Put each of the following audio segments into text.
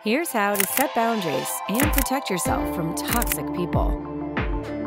Here's how to set boundaries and protect yourself from toxic people.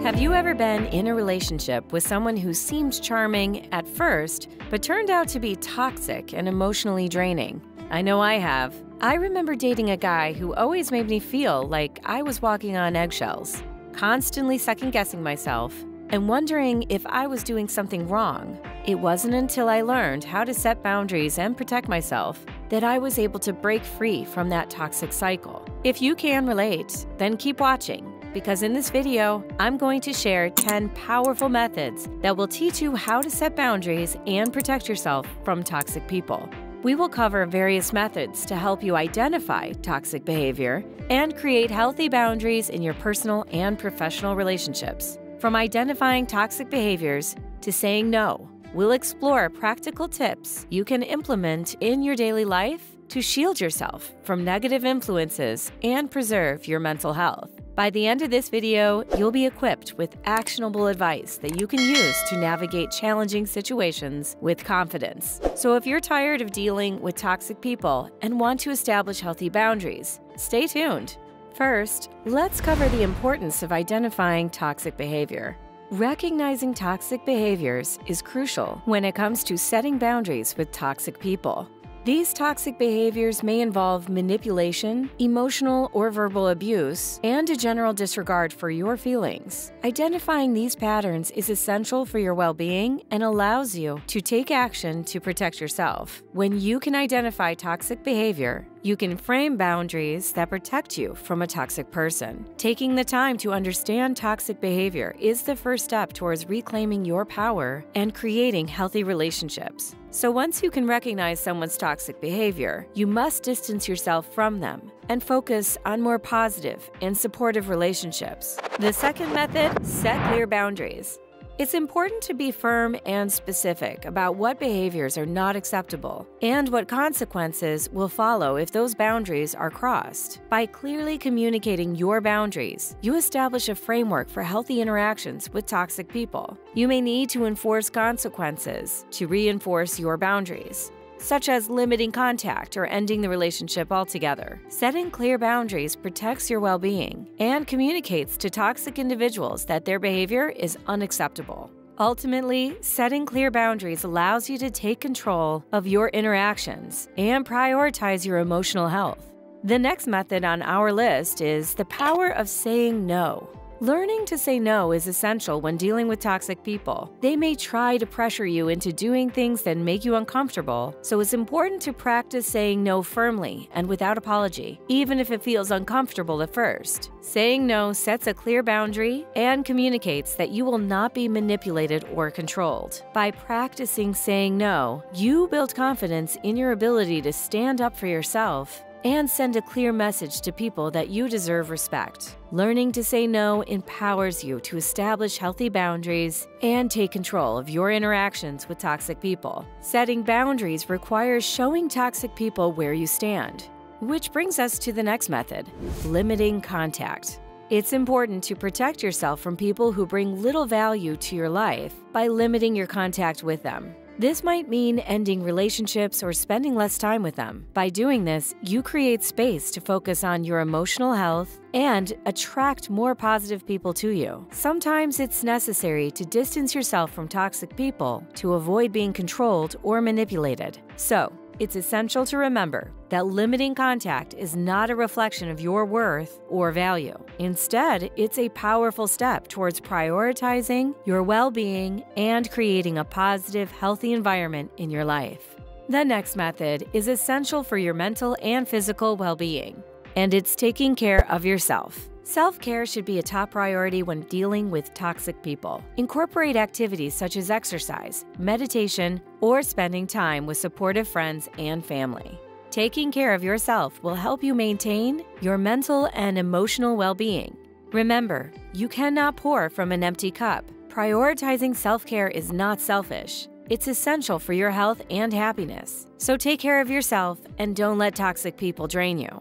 Have you ever been in a relationship with someone who seemed charming at first, but turned out to be toxic and emotionally draining? I know I have. I remember dating a guy who always made me feel like I was walking on eggshells, constantly second-guessing myself and wondering if I was doing something wrong. It wasn't until I learned how to set boundaries and protect myself that I was able to break free from that toxic cycle. If you can relate, then keep watching, because in this video, I'm going to share 10 powerful methods that will teach you how to set boundaries and protect yourself from toxic people. We will cover various methods to help you identify toxic behavior and create healthy boundaries in your personal and professional relationships. From identifying toxic behaviors to saying no, we'll explore practical tips you can implement in your daily life to shield yourself from negative influences and preserve your mental health. By the end of this video, you'll be equipped with actionable advice that you can use to navigate challenging situations with confidence. So if you're tired of dealing with toxic people and want to establish healthy boundaries, stay tuned. First, let's cover the importance of identifying toxic behavior. Recognizing toxic behaviors is crucial when it comes to setting boundaries with toxic people. These toxic behaviors may involve manipulation, emotional or verbal abuse, and a general disregard for your feelings. Identifying these patterns is essential for your well-being and allows you to take action to protect yourself. When you can identify toxic behavior, you can frame boundaries that protect you from a toxic person. Taking the time to understand toxic behavior is the first step towards reclaiming your power and creating healthy relationships. So once you can recognize someone's toxic behavior, you must distance yourself from them and focus on more positive and supportive relationships. The second method, set clear boundaries. It's important to be firm and specific about what behaviors are not acceptable and what consequences will follow if those boundaries are crossed. By clearly communicating your boundaries, you establish a framework for healthy interactions with toxic people. You may need to enforce consequences to reinforce your boundaries, such as limiting contact or ending the relationship altogether. Setting clear boundaries protects your well-being and communicates to toxic individuals that their behavior is unacceptable. Ultimately, setting clear boundaries allows you to take control of your interactions and prioritize your emotional health. The next method on our list is the power of saying no. Learning to say no is essential when dealing with toxic people. They may try to pressure you into doing things that make you uncomfortable, so it's important to practice saying no firmly and without apology, even if it feels uncomfortable at first. Saying no sets a clear boundary and communicates that you will not be manipulated or controlled. By practicing saying no, you build confidence in your ability to stand up for yourself and send a clear message to people that you deserve respect. Learning to say no empowers you to establish healthy boundaries and take control of your interactions with toxic people. Setting boundaries requires showing toxic people where you stand. Which brings us to the next method, limiting contact. It's important to protect yourself from people who bring little value to your life by limiting your contact with them. This might mean ending relationships or spending less time with them. By doing this, you create space to focus on your emotional health and attract more positive people to you. Sometimes it's necessary to distance yourself from toxic people to avoid being controlled or manipulated. So, it's essential to remember that limiting contact is not a reflection of your worth or value. Instead, it's a powerful step towards prioritizing your well-being and creating a positive, healthy environment in your life. The next method is essential for your mental and physical well-being, and it's taking care of yourself. Self-care should be a top priority when dealing with toxic people. Incorporate activities such as exercise, meditation, or spending time with supportive friends and family. Taking care of yourself will help you maintain your mental and emotional well-being. Remember, you cannot pour from an empty cup. Prioritizing self-care is not selfish. It's essential for your health and happiness. So take care of yourself and don't let toxic people drain you.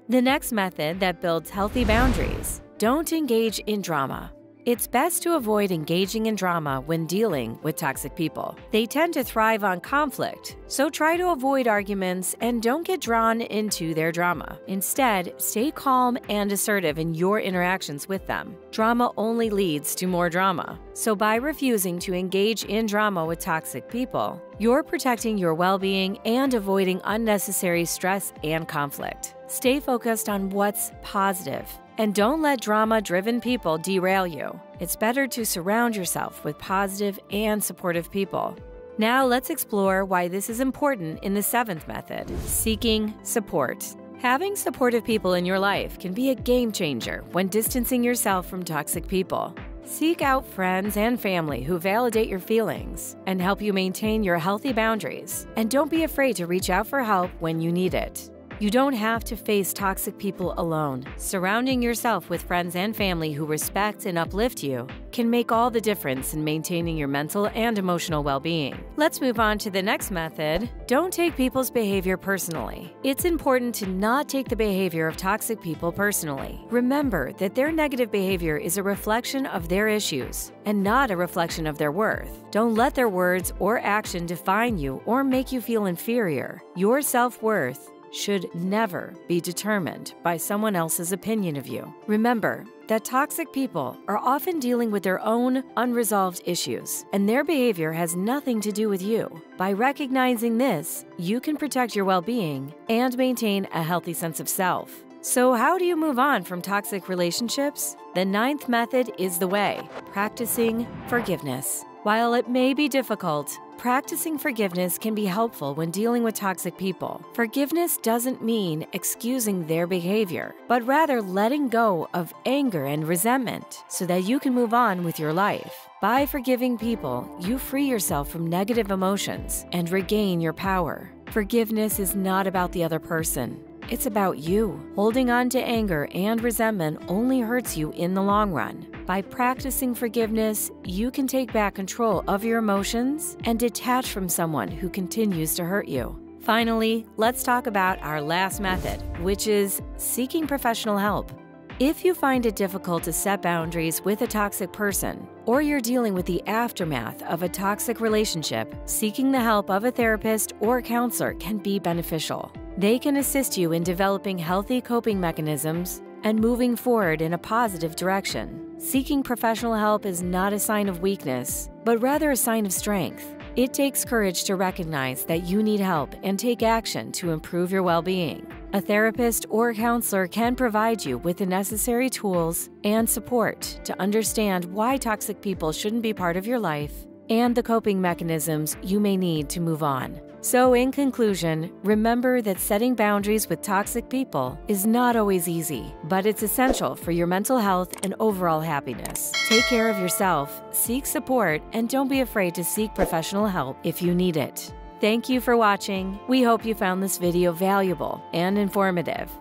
The next method that builds healthy boundaries, don't engage in drama. It's best to avoid engaging in drama when dealing with toxic people. They tend to thrive on conflict, so try to avoid arguments and don't get drawn into their drama. Instead, stay calm and assertive in your interactions with them. Drama only leads to more drama, so by refusing to engage in drama with toxic people, you're protecting your well-being and avoiding unnecessary stress and conflict. Stay focused on what's positive, and don't let drama-driven people derail you. It's better to surround yourself with positive and supportive people. Now let's explore why this is important in the 7th method: seeking support. Having supportive people in your life can be a game changer when distancing yourself from toxic people. Seek out friends and family who validate your feelings and help you maintain your healthy boundaries. And don't be afraid to reach out for help when you need it. You don't have to face toxic people alone. Surrounding yourself with friends and family who respect and uplift you can make all the difference in maintaining your mental and emotional well-being. Let's move on to the next method: don't take people's behavior personally. It's important to not take the behavior of toxic people personally. Remember that their negative behavior is a reflection of their issues and not a reflection of their worth. Don't let their words or action define you or make you feel inferior. Your self-worth should never be determined by someone else's opinion of you. Remember that toxic people are often dealing with their own unresolved issues, and their behavior has nothing to do with you. By recognizing this, you can protect your well-being and maintain a healthy sense of self. So how do you move on from toxic relationships? The 9th method is the way: practicing forgiveness. While it may be difficult, practicing forgiveness can be helpful when dealing with toxic people. Forgiveness doesn't mean excusing their behavior, but rather letting go of anger and resentment so that you can move on with your life. By forgiving people, you free yourself from negative emotions and regain your power. Forgiveness is not about the other person. It's about you. Holding on to anger and resentment only hurts you in the long run. By practicing forgiveness, you can take back control of your emotions and detach from someone who continues to hurt you. Finally, let's talk about our last method, which is seeking professional help. If you find it difficult to set boundaries with a toxic person, or you're dealing with the aftermath of a toxic relationship, seeking the help of a therapist or counselor can be beneficial. They can assist you in developing healthy coping mechanisms and moving forward in a positive direction. Seeking professional help is not a sign of weakness, but rather a sign of strength. It takes courage to recognize that you need help and take action to improve your well-being. A therapist or counselor can provide you with the necessary tools and support to understand why toxic people shouldn't be part of your life and the coping mechanisms you may need to move on. So in conclusion, remember that setting boundaries with toxic people is not always easy, but it's essential for your mental health and overall happiness. Take care of yourself, seek support, and don't be afraid to seek professional help if you need it. Thank you for watching. We hope you found this video valuable and informative.